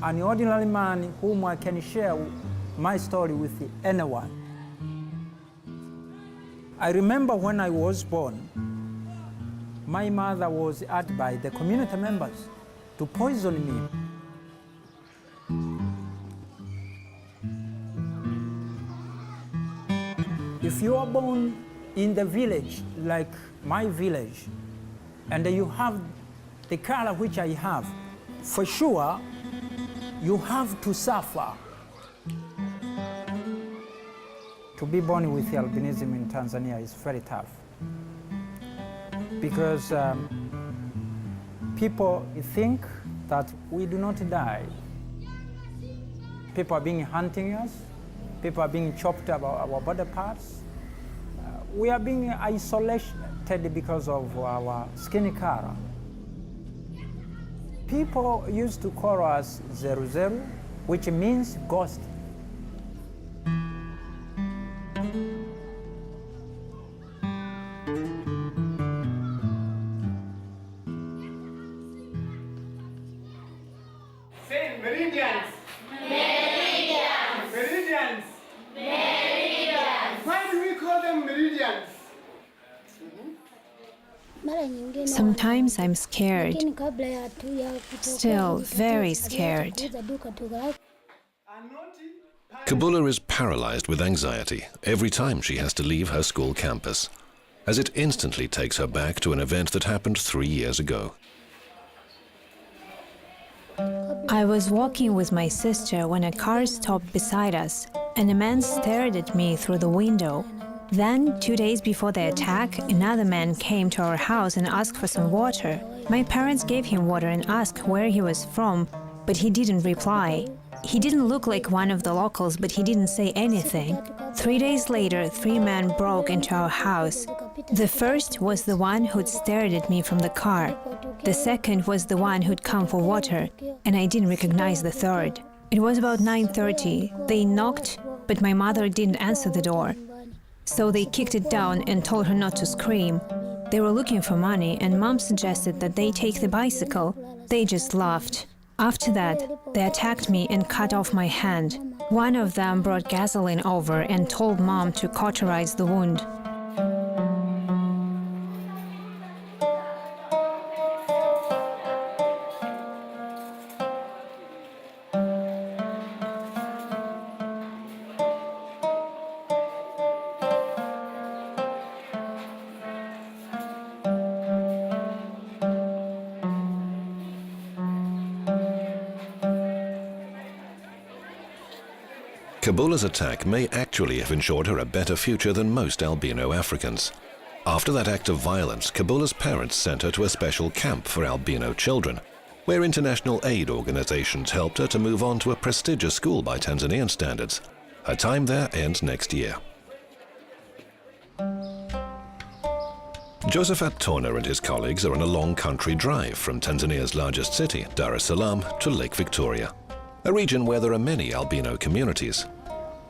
an ordinary man whom I can share my story with anyone. I remember when I was born, my mother was asked by the community members to poison me. If you are born in the village, like my village, and you have the color which I have, for sure, you have to suffer. To be born with albinism in Tanzania is very tough because people think that we do not die. People are being hunting us. People are being chopped about our body parts. We are being isolated because of our skin color. People used to call us Zeru Zeru, which means ghost. Say meridians. Meridians. Meridians. Meridians. Why do we call them meridians? Sometimes I'm scared, still very scared. Kabula is paralyzed with anxiety every time she has to leave her school campus, as it instantly takes her back to an event that happened 3 years ago. I was walking with my sister when a car stopped beside us, and a man stared at me through the window. Then, 2 days before the attack, another man came to our house and asked for some water. My parents gave him water and asked where he was from, but he didn't reply. He didn't look like one of the locals, but he didn't say anything. 3 days later, 3 men broke into our house. The first was the one who'd stared at me from the car. The second was the one who'd come for water, and I didn't recognize the third. It was about 9:30. They knocked, but my mother didn't answer the door. So they kicked it down and told her not to scream. They were looking for money, and Mom suggested that they take the bicycle. They just laughed. After that, they attacked me and cut off my hand. One of them brought gasoline over and told Mom to cauterize the wound. Kabula's attack may actually have ensured her a better future than most albino Africans. After that act of violence, Kabula's parents sent her to a special camp for albino children, where international aid organizations helped her to move on to a prestigious school by Tanzanian standards. Her time there ends next year. Josephat Tona and his colleagues are on a long country drive from Tanzania's largest city, Dar es Salaam, to Lake Victoria, a region where there are many albino communities.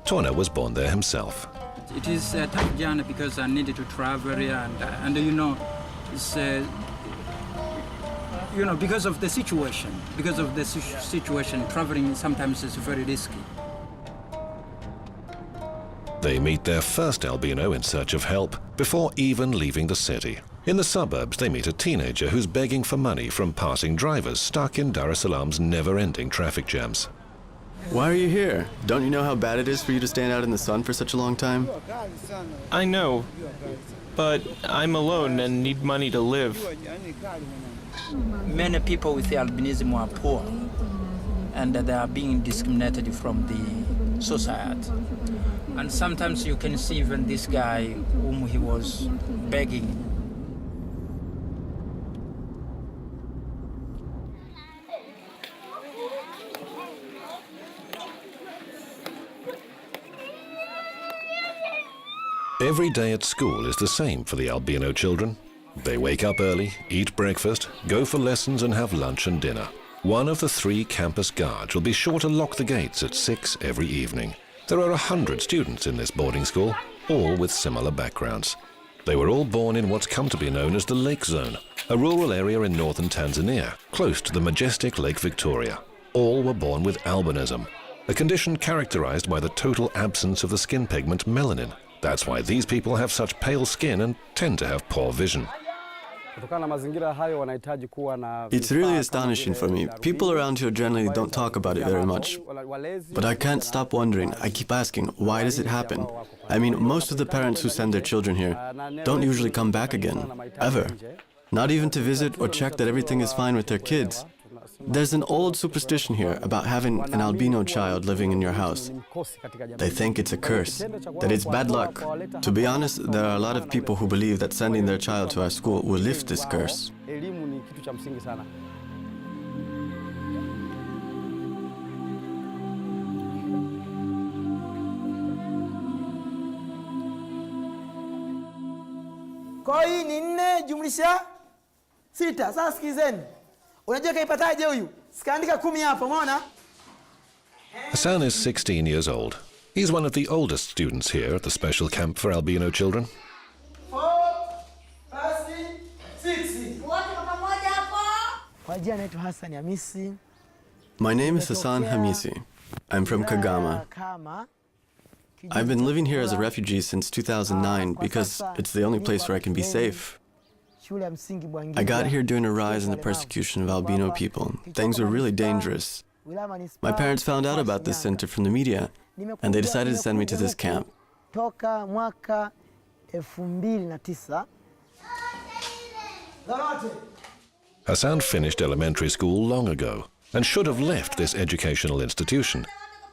Tona was born there himself. It is a tough journey because I needed to travel and you know, it's you know, because of the situation. Because of the situation, traveling sometimes is very risky. They meet their first albino in search of help before even leaving the city. In the suburbs, they meet a teenager who's begging for money from passing drivers stuck in Dar es Salaam's never-ending traffic jams. Why are you here? Don't you know how bad it is for you to stand out in the sun for such a long time? I know, but I'm alone and need money to live. Many people with albinism are poor, and they are being discriminated from the society. And sometimes you can see even this guy whom he was begging. Every day at school is the same for the albino children. They wake up early, eat breakfast, go for lessons and have lunch and dinner. One of the 3 campus guards will be sure to lock the gates at 6 every evening. There are 100 students in this boarding school, all with similar backgrounds. They were all born in what's come to be known as the Lake Zone, a rural area in northern Tanzania, close to the majestic Lake Victoria. all were born with albinism, a condition characterized by the total absence of the skin pigment melanin. That's why these people have such pale skin and tend to have poor vision. It's really astonishing for me. People around here generally don't talk about it very much. But I can't stop wondering. I keep asking, why does it happen? I mean, most of the parents who send their children here don't usually come back again, ever. Not even to visit or check that everything is fine with their kids. There's an old superstition here about having an albino child living in your house. They think it's a curse, that it's bad luck. To be honest, there are a lot of people who believe that sending their child to our school will lift this curse. Kwa hii ni 4 jumlisha 6. Sasa sikizeni. Unajua kaipataje huyu? Sikaandika 10 hapo, umeona? Hassan is 16 years old. He's one of the oldest students here at the special camp for albino children. 4 6. Kwa jina naitwa Hassan Hamisi. My name is Hassan Hamisi. I'm from Kagama. I've been living here as a refugee since 2009 because it's the only place where I can be safe. I got here during a rise in the persecution of albino people. Things were really dangerous. My parents found out about this center from the media, and they decided to send me to this camp. Hassan finished elementary school long ago and should have left this educational institution.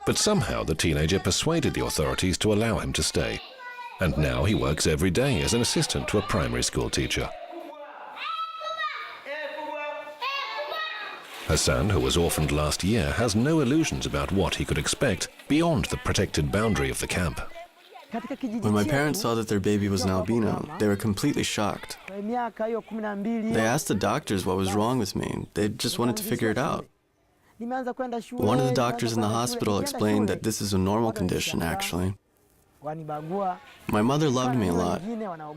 But somehow the teenager persuaded the authorities to allow him to stay. And now he works every day as an assistant to a primary school teacher. Hassan, who was orphaned last year, has no illusions about what he could expect beyond the protected boundary of the camp. When my parents saw that their baby was an albino, they were completely shocked. They asked the doctors what was wrong with me. They just wanted to figure it out. One of the doctors in the hospital explained that this is a normal condition, actually. My mother loved me a lot,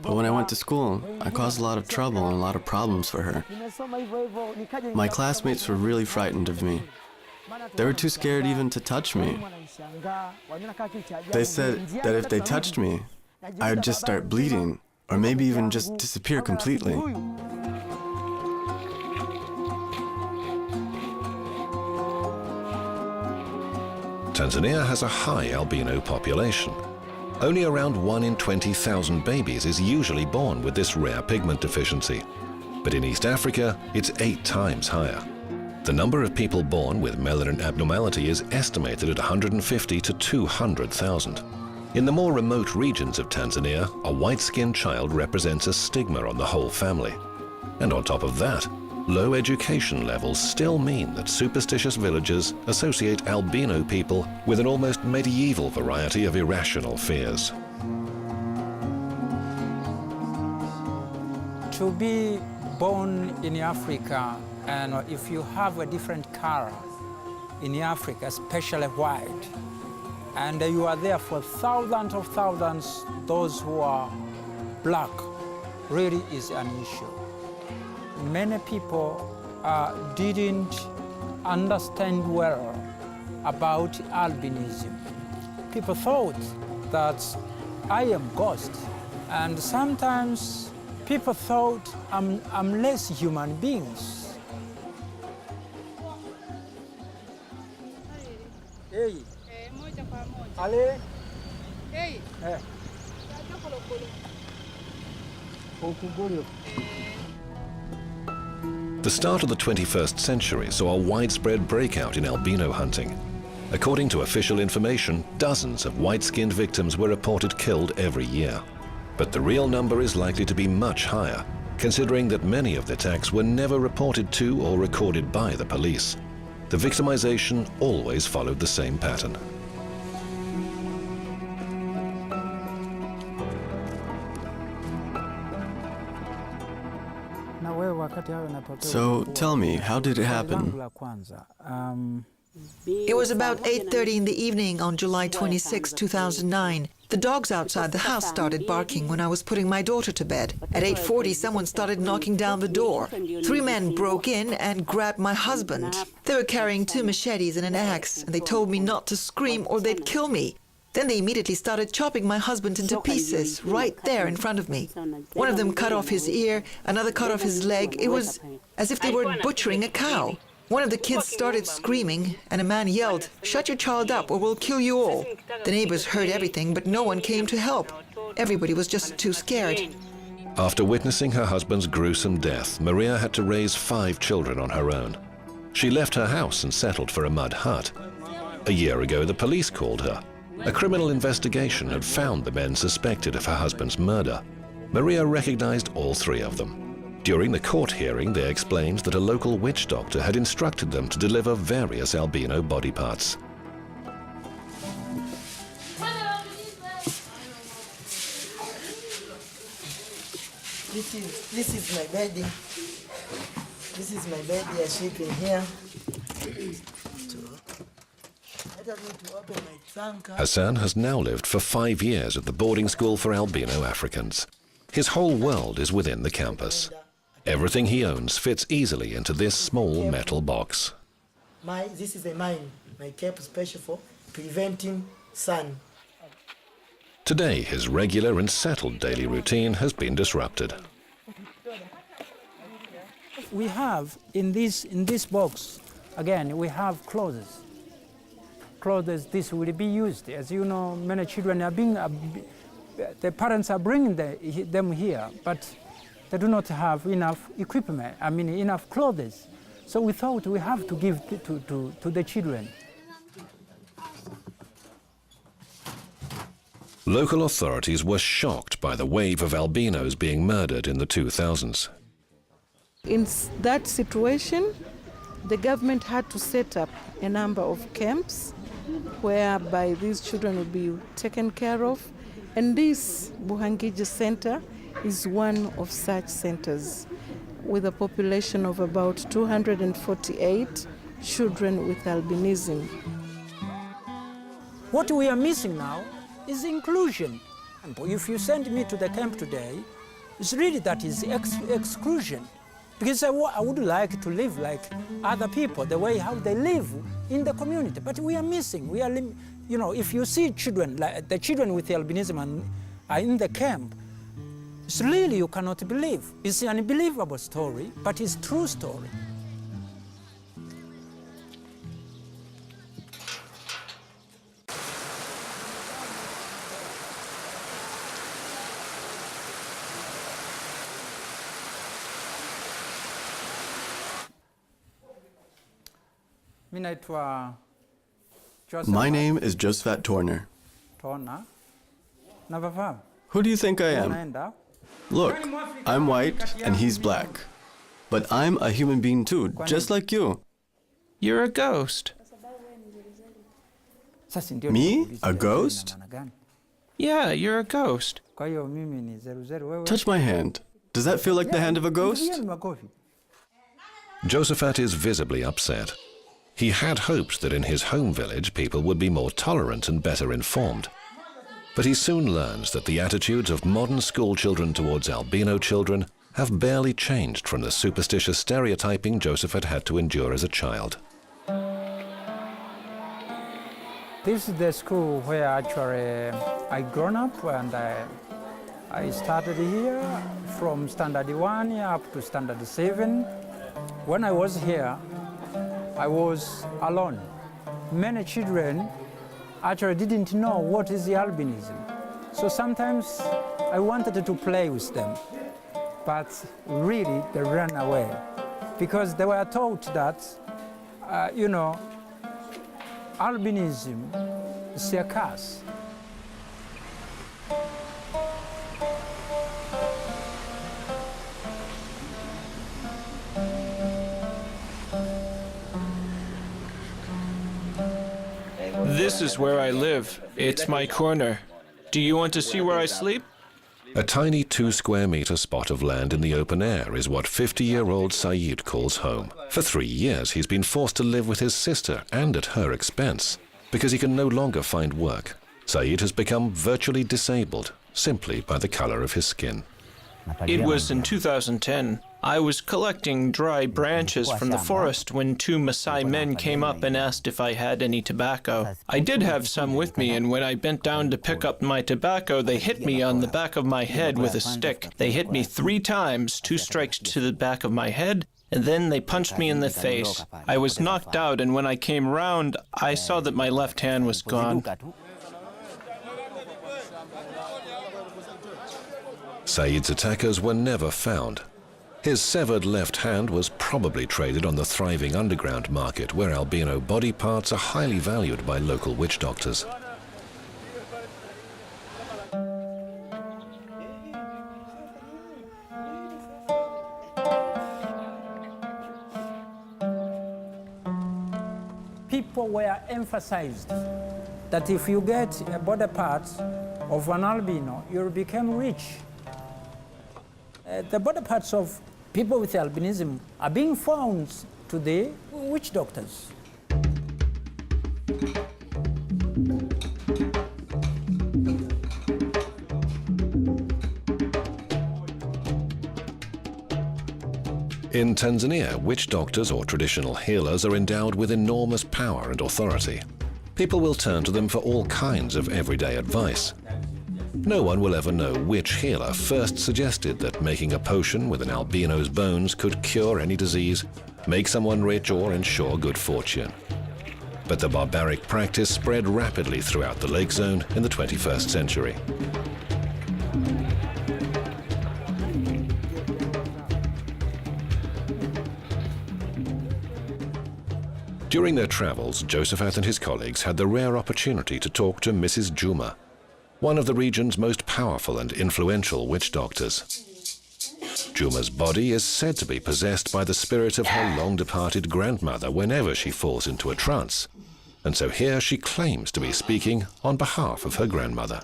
but when I went to school, I caused a lot of trouble and a lot of problems for her. My classmates were really frightened of me. They were too scared even to touch me. They said that if they touched me, I would just start bleeding, or maybe even just disappear completely. Tanzania has a high albino population. Only around 1 in 20,000 babies is usually born with this rare pigment deficiency. But in East Africa, it's 8 times higher. The number of people born with melanin abnormality is estimated at 150 to 200,000. In the more remote regions of Tanzania, a white-skinned child represents a stigma on the whole family. And on top of that, low education levels still mean that superstitious villagers associate albino people with an almost medieval variety of irrational fears. To be born in Africa, and if you have a different color in Africa, especially white, and you are there for thousands of thousands, those who are black, really is an issue. Many people didn't understand well about albinism. People thought that I am ghost, and sometimes people thought I'm less human beings. Hey. Ale. Hey. Hey. The start of the 21st century saw a widespread breakout in albino hunting. According to official information, dozens of white-skinned victims were reported killed every year. But the real number is likely to be much higher, considering that many of the attacks were never reported to or recorded by the police. The victimization always followed the same pattern. So, tell me, how did it happen? It was about 8:30 in the evening on July 26, 2009. The dogs outside the house started barking when I was putting my daughter to bed. At 8:40, someone started knocking down the door. 3 men broke in and grabbed my husband. They were carrying 2 machetes and an axe, and they told me not to scream or they'd kill me. Then they immediately started chopping my husband into pieces, right there in front of me. One of them cut off his ear, another cut off his leg. It was as if they were butchering a cow. One of the kids started screaming, and a man yelled, "Shut your child up or we'll kill you all." The neighbors heard everything, but no one came to help. Everybody was just too scared. After witnessing her husband's gruesome death, Maria had to raise 5 children on her own. She left her house and settled for a mud hut. A year ago, the police called her. A criminal investigation had found the men suspected of her husband's murder. Maria recognized all 3 of them. During the court hearing, they explained that a local witch doctor had instructed them to deliver various albino body parts. This is my bed. This is my bed. I sleep in here. I don't need to open my trunk. Hassan has now lived for 5 years at the boarding school for albino Africans. His whole world is within the campus. Everything he owns fits easily into this small metal box. This is a mine. My cap special for preventing sun. Today, his regular and settled daily routine has been disrupted. We have in this box, again, we have clothes. Clothes, this will be used. As you know, many children are the parents are bringing them here, but they do not have enough equipment, enough clothes. So we thought we have to give to the children. Local authorities were shocked by the wave of albinos being murdered in the 2000s. In that situation, the government had to set up a number of camps whereby these children would be taken care of. And this Buhangiji Center is one of such centers with a population of about 248 children with albinism. What we are missing now is inclusion. If you send me to the camp today, it's really that is exclusion. Because I would like to live like other people, the way how they live in the community. But we are missing. If you see children, like the children with albinism are in the camp, it's really you cannot believe. It's an unbelievable story, but it's a true story. My name is Josephat Torner. Who do you think I am? Look, I'm white and he's black. But I'm a human being too, just like you. You're a ghost. Me? A ghost? Yeah, you're a ghost. Touch my hand. Does that feel like the hand of a ghost? Josephat is visibly upset. He had hoped that in his home village people would be more tolerant and better informed. But he soon learns that the attitudes of modern school children towards albino children have barely changed from the superstitious stereotyping Josephat had to endure as a child. This is the school where actually I grown up, and I started here from standard 1 up to standard 7. When I was here, I was alone. Many children actually didn't know what is the albinism. So sometimes I wanted to play with them, but really they ran away because they were taught that, albinism is a curse. This is where I live. It's my corner. Do you want to see where I sleep? A tiny 2-square-meter spot of land in the open air is what 50-year-old Saeed calls home. For 3 years, he's been forced to live with his sister and at her expense because he can no longer find work. Said has become virtually disabled simply by the color of his skin. It was in 2010. I was collecting dry branches from the forest when two Maasai men came up and asked if I had any tobacco. I did have some with me, and when I bent down to pick up my tobacco, they hit me on the back of my head with a stick. They hit me 3 times, 2 strikes to the back of my head, and then they punched me in the face. I was knocked out, and when I came round, I saw that my left hand was gone. Said's attackers were never found. His severed left hand was probably traded on the thriving underground market, where albino body parts are highly valued by local witch doctors. People were emphasized that if you get a body part of an albino, you'll become rich. The body parts of people with albinism are being found today witch doctors. In Tanzania, witch doctors or traditional healers are endowed with enormous power and authority. People will turn to them for all kinds of everyday advice. No one will ever know which healer first suggested that making a potion with an albino's bones could cure any disease, make someone rich, or ensure good fortune. But the barbaric practice spread rapidly throughout the lake zone in the 21st century. During their travels, Josephat and his colleagues had the rare opportunity to talk to Mrs. Juma, one of the region's most powerful and influential witch doctors. Juma's body is said to be possessed by the spirit of her long-departed grandmother whenever she falls into a trance, and so here she claims to be speaking on behalf of her grandmother.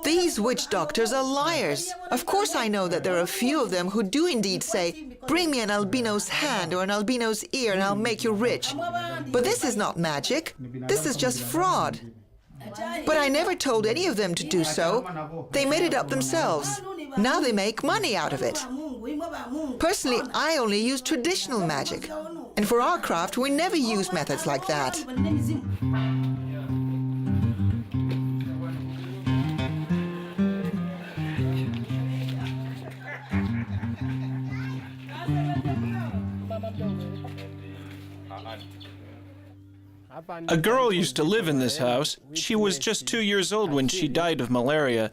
These witch doctors are liars. Of course I know that there are a few of them who do indeed say, bring me an albino's hand or an albino's ear and I'll make you rich. But this is not magic. This is just fraud. But I never told any of them to do so. They made it up themselves. Now they make money out of it. Personally, I only use traditional magic. And for our craft, we never use methods like that. A girl used to live in this house. She was just 2 years old when she died of malaria.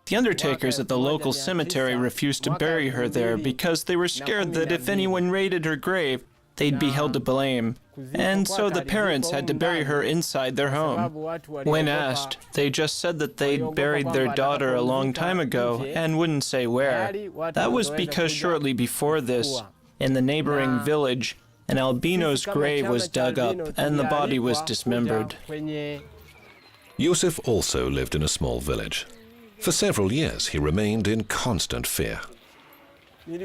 The undertakers at the local cemetery refused to bury her there because they were scared that if anyone raided her grave, they'd be held to blame. And so the parents had to bury her inside their home. When asked, they just said that they'd buried their daughter a long time ago and wouldn't say where. That was because shortly before this, in the neighboring village, an albino's grave was dug up and the body was dismembered. Yusuf also lived in a small village. For several years, he remained in constant fear.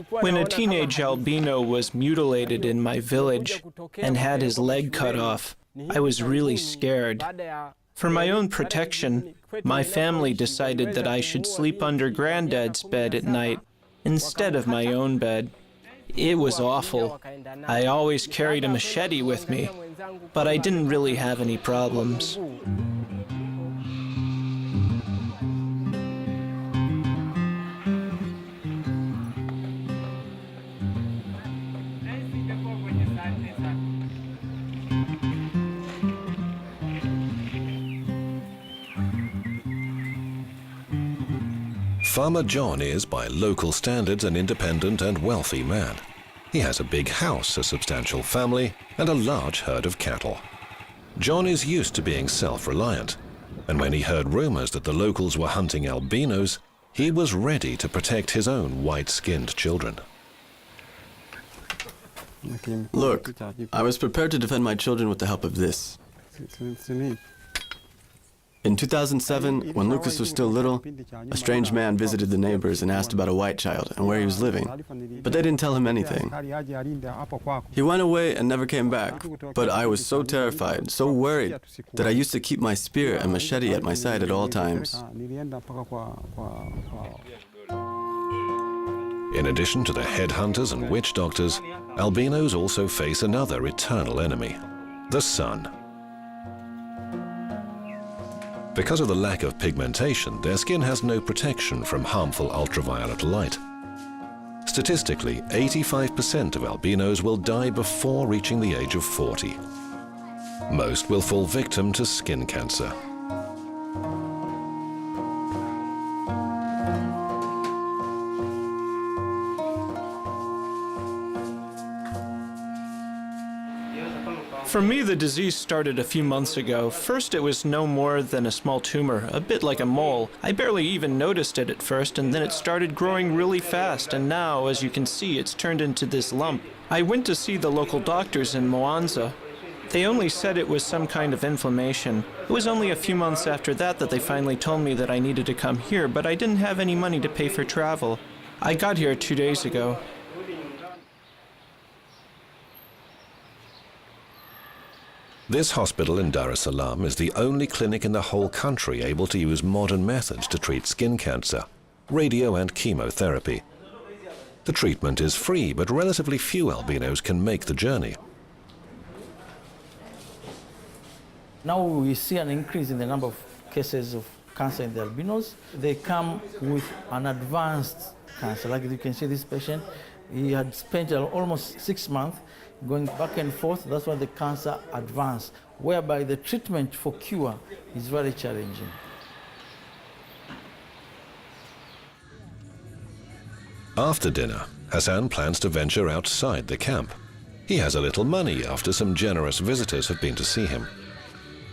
When a teenage albino was mutilated in my village and had his leg cut off, I was really scared. For my own protection, my family decided that I should sleep under Granddad's bed at night instead of my own bed. It was awful. I always carried a machete with me, but I didn't really have any problems. Farmer John is, by local standards, an independent and wealthy man. He has a big house, a substantial family, and a large herd of cattle. John is used to being self-reliant, and when he heard rumors that the locals were hunting albinos, he was ready to protect his own white-skinned children. Look, I was prepared to defend my children with the help of this. In 2007, when Lucas was still little, a strange man visited the neighbors and asked about a white child and where he was living, but they didn't tell him anything. He went away and never came back, but I was so terrified, so worried, that I used to keep my spear and machete at my side at all times. In addition to the headhunters and witch doctors, albinos also face another eternal enemy, the sun. Because of the lack of pigmentation, their skin has no protection from harmful ultraviolet light. Statistically, 85% of albinos will die before reaching the age of 40. Most will fall victim to skin cancer. For me, the disease started a few months ago. First, it was no more than a small tumor, a bit like a mole. I barely even noticed it at first, and then it started growing really fast, and now, as you can see, it's turned into this lump. I went to see the local doctors in Mwanza. They only said it was some kind of inflammation. It was only a few months after that that they finally told me that I needed to come here, but I didn't have any money to pay for travel. I got here 2 days ago. This hospital in Dar es Salaam is the only clinic in the whole country able to use modern methods to treat skin cancer, radio and chemotherapy. The treatment is free, but relatively few albinos can make the journey. Now we see an increase in the number of cases of cancer in the albinos. They come with an advanced cancer. Like you can see this patient, he had spent almost 6 months going back and forth. That's why the cancer advanced, whereby the treatment for cure is very challenging. After dinner, Hassan plans to venture outside the camp. He has a little money after some generous visitors have been to see him.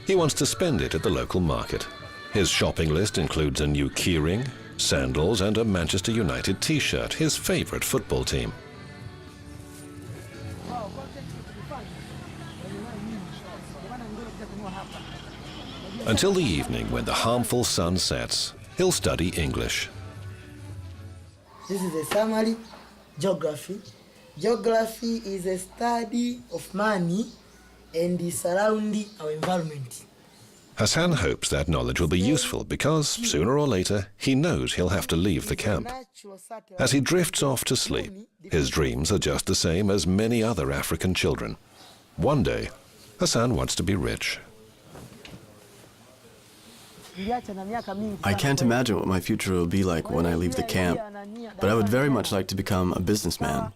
He wants to spend it at the local market. His shopping list includes a new keyring, sandals, and a Manchester United t-shirt, his favorite football team. Until the evening, when the harmful sun sets, he'll study English. This is a summary, geography. Geography is a study of money and the surrounding our environment. Hassan hopes that knowledge will be useful because, sooner or later, he knows he'll have to leave the camp. As he drifts off to sleep, his dreams are just the same as many other African children. One day, Hassan wants to be rich. I can't imagine what my future will be like when I leave the camp, but I would very much like to become a businessman.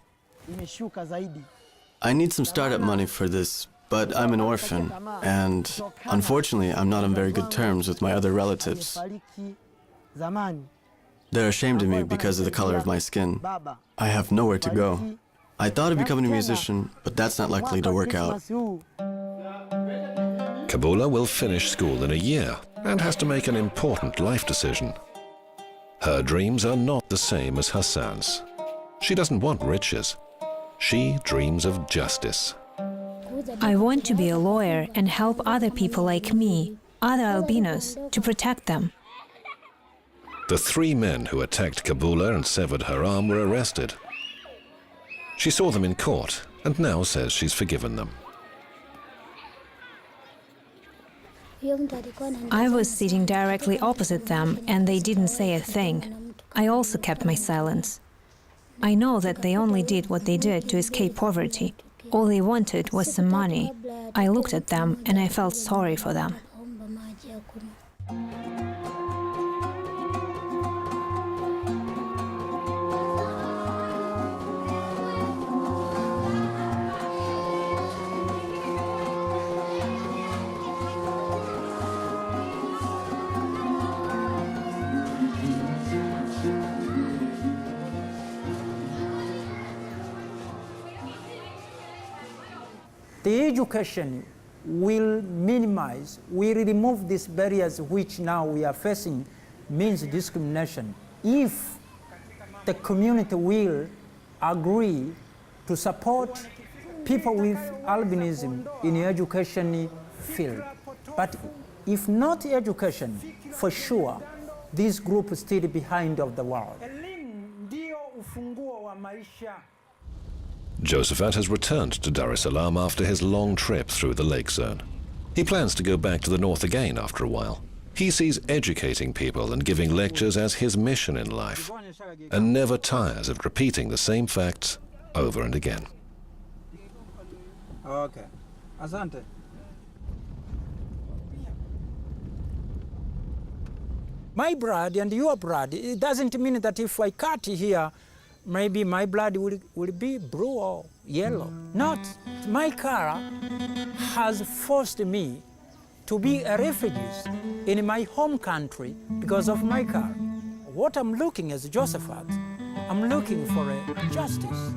I need some startup money for this, but I'm an orphan, and unfortunately, I'm not on very good terms with my other relatives. They're ashamed of me because of the color of my skin. I have nowhere to go. I thought of becoming a musician, but that's not likely to work out. Kabula will finish school in a year and has to make an important life decision. Her dreams are not the same as Hassan's. She doesn't want riches. She dreams of justice. I want to be a lawyer and help other people like me, other albinos, to protect them. The 3 men who attacked Kabula and severed her arm were arrested. She saw them in court and now says she's forgiven them. I was sitting directly opposite them and they didn't say a thing. I also kept my silence. I know that they only did what they did to escape poverty. All they wanted was some money. I looked at them and I felt sorry for them. The education will minimize, will remove these barriers which now we are facing means discrimination. If the community will agree to support people with albinism in the education field. But If not education, for sure, this group is still behind of the world. Josephat has returned to Dar es Salaam after his long trip through the lake zone. He plans to go back to the north again after a while. He sees educating people and giving lectures as his mission in life, and never tires of repeating the same facts over and again. Okay. Asante. My blood and your blood, it doesn't mean that if I cut here, maybe my blood will be blue or yellow. Not. My color has forced me to be a refugee in my home country because of my color. What I'm looking as Josephat, I'm looking for a justice.